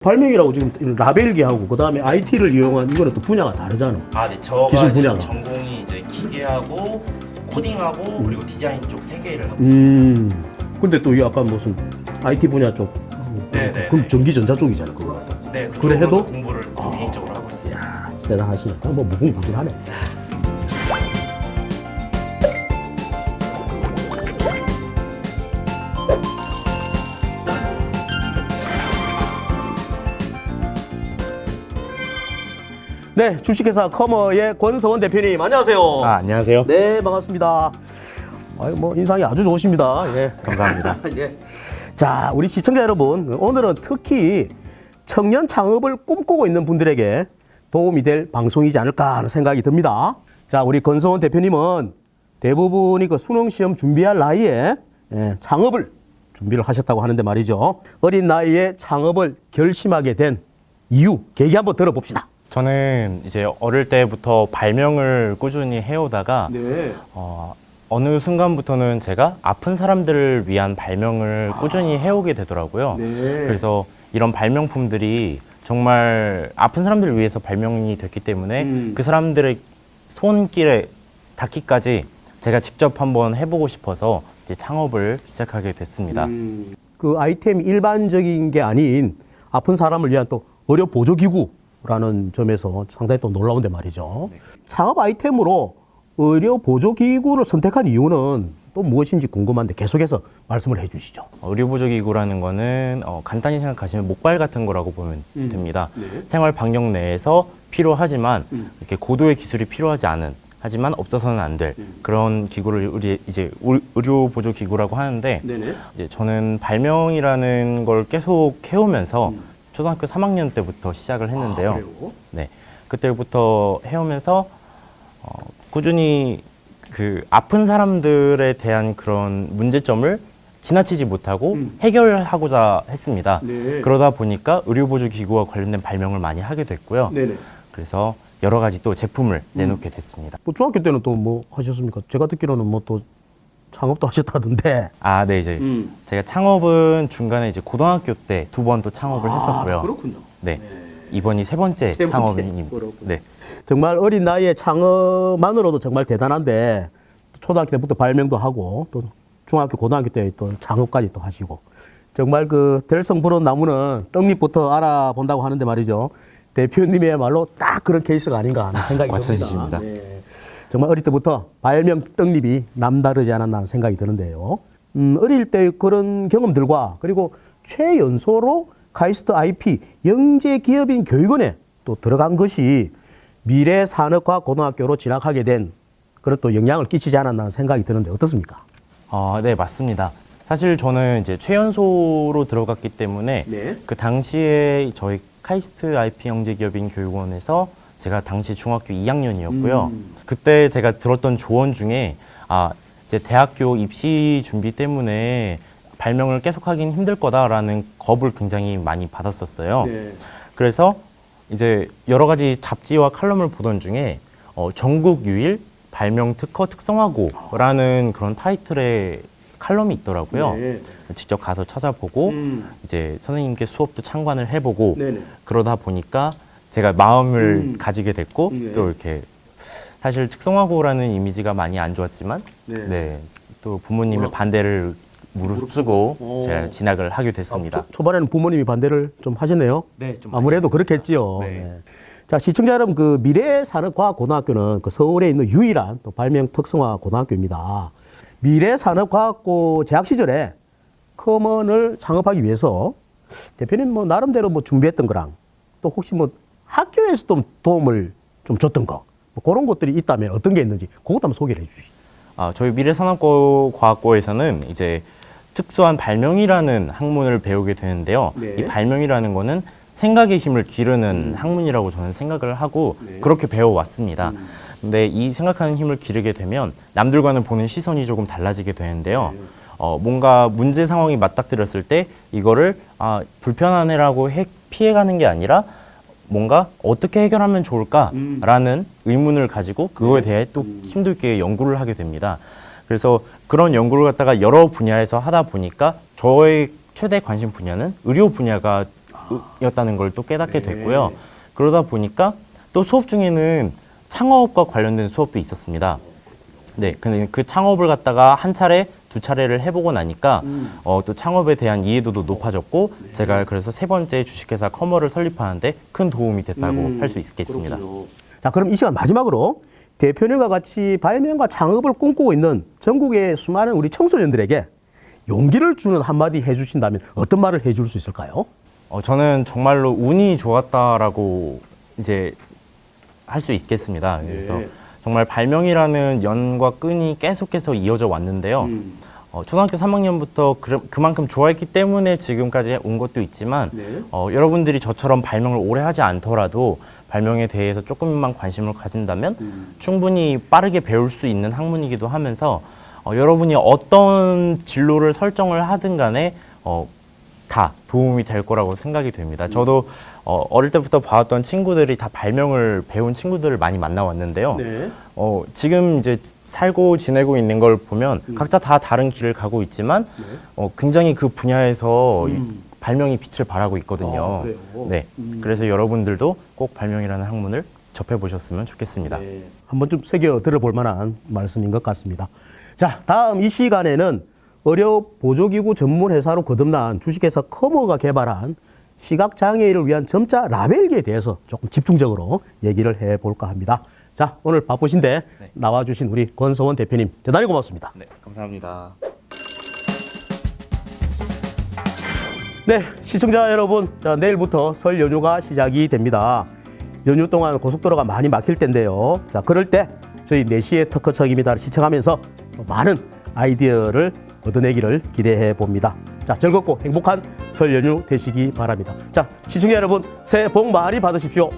발명이라고 지금 라벨기하고 그다음에 IT를 이용한 이거는 또 분야가 다르잖아. 아, 네. 저가 기술 이제 분야가. 전공이 이제 기계하고 코딩하고 그리고 디자인 쪽 세 개를 하고 있습니다. 근데 또 이 아까 무슨 IT 분야 쪽. 네네. 그럼 전기전자 쪽이잖아, 그거. 네, 그래 해도? 공부를 또 개인적으로 하고 있어요. 이야, 대단하시네. 뭐 무궁무진하네. 네, 주식회사 커머의 권성원 대표님, 안녕하세요. 안녕하세요. 네, 반갑습니다. 아유, 뭐 인상이 아주 좋으십니다. 예. 감사합니다. 예. 자, 우리 시청자 여러분, 오늘은 특히 청년 창업을 꿈꾸고 있는 분들에게 도움이 될 방송이지 않을까 하는 생각이 듭니다. 자, 우리 권성원 대표님은 대부분이 그 수능 시험 준비할 나이에 창업을 준비를 하셨다고 하는데 말이죠. 어린 나이에 창업을 결심하게 된 이유, 계기 한번 들어봅시다. 저는 이제 어릴 때부터 발명을 꾸준히 해오다가 네. 어느 순간부터는 제가 아픈 사람들을 위한 발명을 꾸준히 해오게 되더라고요. 네. 그래서 이런 발명품들이 정말 아픈 사람들을 위해서 발명이 됐기 때문에 그 사람들의 손길에 닿기까지 제가 직접 한번 해보고 싶어서 이제 창업을 시작하게 됐습니다. 그 아이템이 일반적인 게 아닌 아픈 사람을 위한 또 의료 보조 기구라는 점에서 상당히 또 놀라운데 말이죠. 네. 창업 아이템으로 의료 보조 기구를 선택한 이유는 또 무엇인지 궁금한데 계속해서 말씀을 해주시죠. 의료보조기구라는 거는 간단히 생각하시면 목발 같은 거라고 보면 됩니다. 네. 생활 반경 내에서 필요하지만 이렇게 고도의 기술이 필요하지 않은 하지만 없어서는 안 될 그런 기구를 우리 이제 의료보조기구라고 하는데 네네. 이제 저는 발명이라는 걸 계속 해오면서 초등학교 3학년 때부터 시작을 했는데요. 그래요? 네, 그때부터 해오면서 꾸준히 그 아픈 사람들에 대한 그런 문제점을 지나치지 못하고 해결하고자 했습니다. 네. 그러다 보니까 의료보조기구와 관련된 발명을 많이 하게 됐고요. 네네. 그래서 여러 가지 또 제품을 내놓게 됐습니다. 뭐 중학교 때는 또 뭐 하셨습니까? 제가 듣기로는 뭐 또 창업도 하셨다던데. 아, 네, 이제 제가 창업은 중간에 이제 고등학교 때 두 번 또 창업을 했었고요. 그렇군요. 네, 이번이 세 번째 세 번째. 창업입니다. 그렇군요. 네. 정말 어린 나이에 창업만으로도 정말 대단한데 초등학교 때부터 발명도 하고 또 중학교, 고등학교 때 또 창업까지 또 하시고 정말 그 될성 부른 나무는 떡잎부터 알아본다고 하는데 말이죠. 대표님의 말로 딱 그런 케이스가 아닌가 하는 생각이 듭니다. 맞습니다. 네. 정말 어릴 때부터 발명 떡잎이 남다르지 않았나 하는 생각이 드는데요. 어릴 때 그런 경험들과 그리고 최연소로 카이스트 IP 영재기업인 교육원에 또 들어간 것이 미래산업과학고등학교로 진학하게 된 그런 또 영향을 끼치지 않았나 하는 생각이 드는데 어떻습니까? 네, 맞습니다. 사실 저는 이제 최연소로 들어갔기 때문에 네. 그 당시에 저희 카이스트 IP 영재기업인 교육원에서 제가 당시 중학교 2학년이었고요. 그때 제가 들었던 조언 중에 이제 대학교 입시 준비 때문에 발명을 계속하긴 힘들 거다라는 겁을 굉장히 많이 받았었어요. 네. 그래서 이제 여러 가지 잡지와 칼럼을 보던 중에 전국 유일 발명 특허 특성화고라는 그런 타이틀의 칼럼이 있더라고요. 네. 직접 가서 찾아보고 이제 선생님께 수업도 참관을 해보고 네네. 그러다 보니까 제가 마음을 가지게 됐고 네. 또 이렇게 사실 특성화고라는 이미지가 많이 안 좋았지만 네. 또 부모님의 반대를 무릅쓰고 제가 진학을 하게 됐습니다. 초반에는 부모님이 반대를 좀 하셨네요. 네, 좀 아무래도 그렇겠지요. 네. 네. 자, 시청자 여러분, 그 미래산업과학고등학교는 그 서울에 있는 유일한 또 발명 특성화 고등학교입니다. 미래산업과학고 재학 시절에 커먼을 창업하기 위해서 대표님 뭐 나름대로 뭐 준비했던 거랑 또 혹시 뭐 학교에서 좀 도움을 좀 줬던 거, 뭐 그런 것들이 있다면 어떤 게 있는지 그것도 한번 소개를 해주시죠. 저희 미래산업과학고에서는 이제 특수한 발명이라는 학문을 배우게 되는데요. 네. 이 발명이라는 거는 생각의 힘을 기르는 학문이라고 저는 생각을 하고 그렇게 배워왔습니다. 근데 이 생각하는 힘을 기르게 되면 남들과는 보는 시선이 조금 달라지게 되는데요. 뭔가 문제 상황이 맞닥뜨렸을 때 이거를 불편하네라고 피해가는 게 아니라 뭔가 어떻게 해결하면 좋을까라는 의문을 가지고 그거에 대해 또 심도 있게 연구를 하게 됩니다. 그래서 그런 연구를 갖다가 여러 분야에서 하다 보니까 저의 최대 관심 분야는 의료 분야가 였다는 걸 또 깨닫게 됐고요. 그러다 보니까 또 수업 중에는 창업과 관련된 수업도 있었습니다. 네, 근데 그 창업을 갖다가 한 차례, 두 차례를 해보고 나니까 또 창업에 대한 이해도도 높아졌고 제가 그래서 세 번째 주식회사 커머를 설립하는데 큰 도움이 됐다고 할 수 있겠습니다. 자, 그럼 이 시간 마지막으로 대표님과 같이 발명과 창업을 꿈꾸고 있는 전국의 수많은 우리 청소년들에게 용기를 주는 한마디 해주신다면 어떤 말을 해줄 수 있을까요? 저는 정말로 운이 좋았다라고 이제 할 수 있겠습니다. 그래서 정말 발명이라는 연과 끈이 계속해서 이어져 왔는데요. 초등학교 3학년부터 그만큼 좋아했기 때문에 지금까지 온 것도 있지만 여러분들이 저처럼 발명을 오래 하지 않더라도 발명에 대해서 조금만 관심을 가진다면 충분히 빠르게 배울 수 있는 학문이기도 하면서 여러분이 어떤 진로를 설정을 하든 간에 다 도움이 될 거라고 생각이 됩니다. 저도 어릴 때부터 봐왔던 친구들이 다 발명을 배운 친구들을 많이 만나왔는데요. 지금 이제 살고 지내고 있는 걸 보면 각자 다 다른 길을 가고 있지만 굉장히 그 분야에서 발명이 빛을 발하고 있거든요. 네, 그래서 여러분들도 꼭 발명이라는 학문을 접해보셨으면 좋겠습니다. 한번 좀 새겨 들어볼 만한 말씀인 것 같습니다. 자, 다음 이 시간에는 의료 보조기구 전문 회사로 거듭난 주식회사 커머가 개발한 시각장애인을 위한 점자 라벨기에 대해서 조금 집중적으로 얘기를 해볼까 합니다. 자, 오늘 바쁘신데 나와주신 우리 권성원 대표님 대단히 고맙습니다. 네, 감사합니다. 네, 시청자 여러분, 자, 내일부터 설 연휴가 시작이 됩니다. 연휴 동안 고속도로가 많이 막힐 텐데요. 자, 그럴 때 저희 4시의 터커청입니다 시청하면서 많은 아이디어를 얻어내기를 기대해 봅니다. 자, 즐겁고 행복한 설 연휴 되시기 바랍니다. 자, 시청자 여러분, 새해 복 많이 받으십시오.